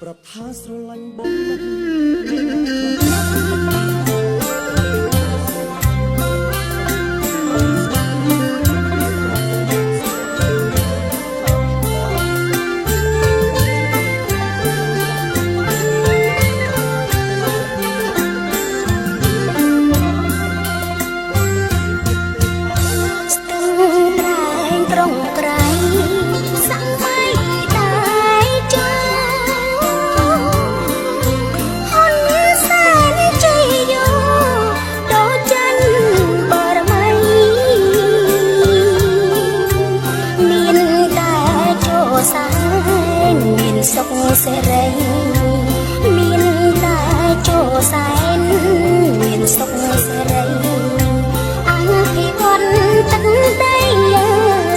ប្រផាស្រឡាញ់បងណាសុខសេរីមានតែចូលសែនមានសុខសេរីអញពីវត្តទឹកដី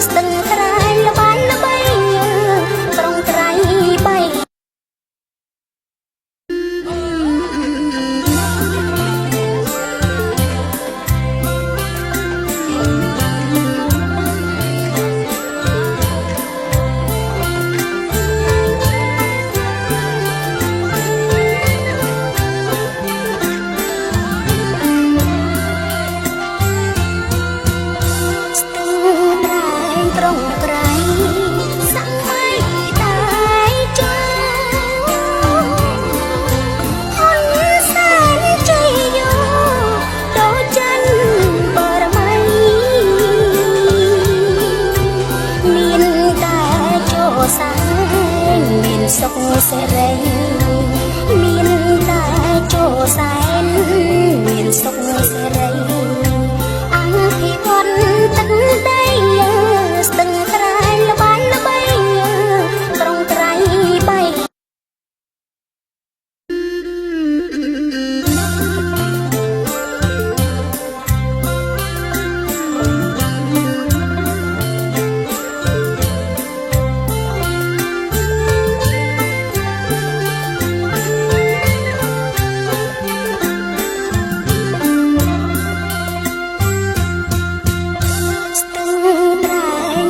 ស្ទឹងត្រែងល្បាញល្បីក្រុងត្រៃបីក្រុងត្រៃសម័យតែចូលហ៊ុនសែនជ័យយោដូចចិនបរមៃមានតែចូលសែនមានសុខសេរីមានតែចូលសែនមានសុខសេរីអង្គភិវឌ្ឍទឹកដីស្ទឹងត្រែងល្បាញល្បីក្រុងត្រៃបី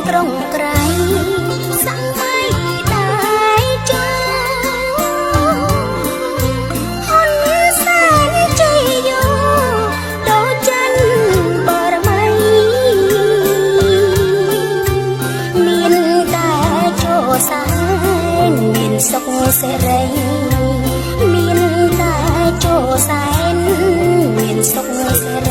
ក្រុងត្រៃសម័យតែចូលហ៊ុនសែនជ័យយោដូចចិនបរមៃមានតែចូលសែនមានសុខសេរីមានតែចូលសែនមានសុខសេរី